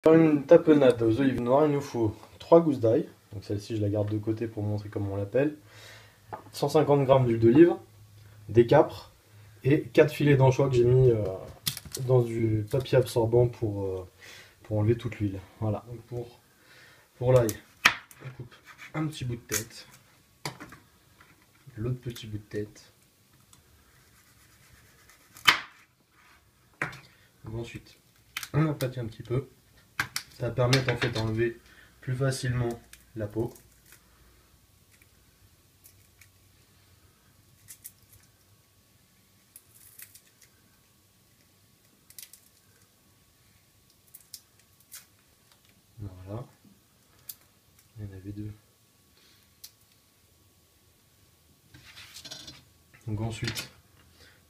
Pour une tapenade aux olives noires, il nous faut 3 gousses d'ail. Donc celle-ci, je la garde de côté pour montrer comment on l'appelle. 150 g d'huile d'olive, des capres et 4 filets d'anchois que j'ai mis dans du papier absorbant pour enlever toute l'huile. Voilà. Donc pour l'ail, on coupe un petit bout de tête, l'autre petit bout de tête. Donc ensuite, on aplatit un petit peu. Ça va permettre en fait d'enlever plus facilement la peau. Voilà. Il y en avait deux. Donc ensuite,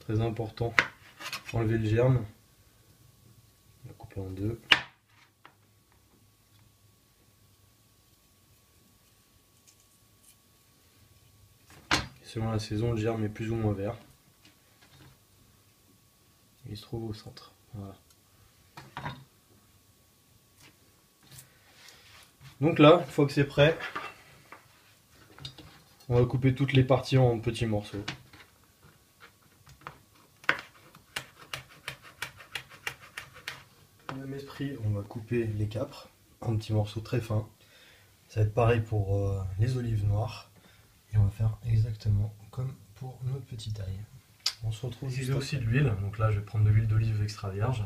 très important, enlever le germe. On va couper en deux. Selon la saison, le germe est plus ou moins vert. Il se trouve au centre. Voilà. Donc là, une fois que c'est prêt, on va couper toutes les parties en petits morceaux. Au même esprit, on va couper les capres en petits morceaux très fins. Ça va être pareil pour les olives noires. Et on va faire exactement comme pour notre petite ail. On se retrouve juste aussi de l'huile. Donc là, je vais prendre de l'huile d'olive extra vierge.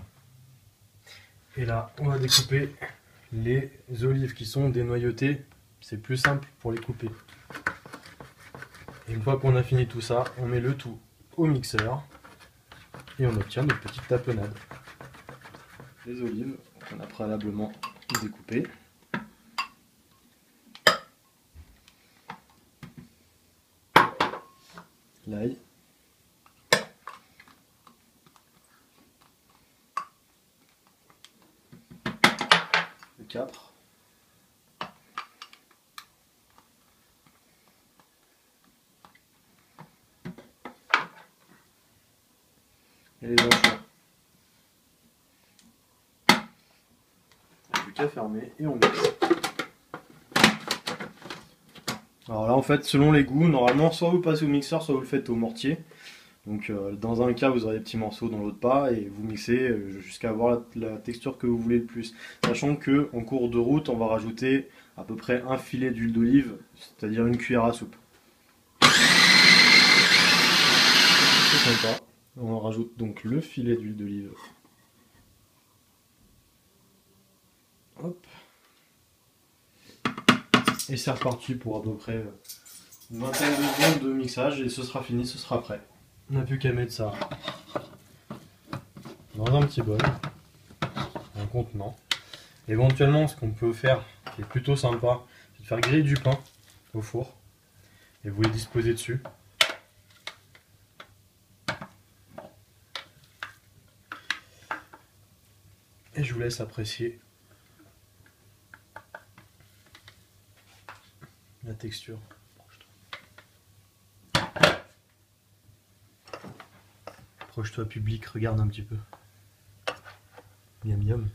Et là, on va découper les olives qui sont dénoyautées. C'est plus simple pour les couper. Et une fois qu'on a fini tout ça, on met le tout au mixeur. Et on obtient notre petite tapenade. Les olives qu'on a préalablement découpées. L'ail. Le capre. Et les anchois. Plus qu'à fermer et on mixe. Alors là en fait selon les goûts, normalement soit vous passez au mixeur, soit vous le faites au mortier. Donc dans un cas vous aurez des petits morceaux, dans l'autre pas, et vous mixez jusqu'à avoir la texture que vous voulez le plus. Sachant que en cours de route on va rajouter à peu près un filet d'huile d'olive, c'est-à-dire une cuillère à soupe. C'est sympa. On rajoute donc le filet d'huile d'olive. Hop. Et c'est reparti pour à peu près une vingtaine de secondes de mixage et ce sera fini, ce sera prêt. On n'a plus qu'à mettre ça dans un petit bol, un contenant. Éventuellement, ce qu'on peut faire, qui est plutôt sympa, c'est de faire griller du pain au four et vous les disposez dessus. Et je vous laisse apprécier la texture. Approche-toi public, regarde un petit peu. Miam miam.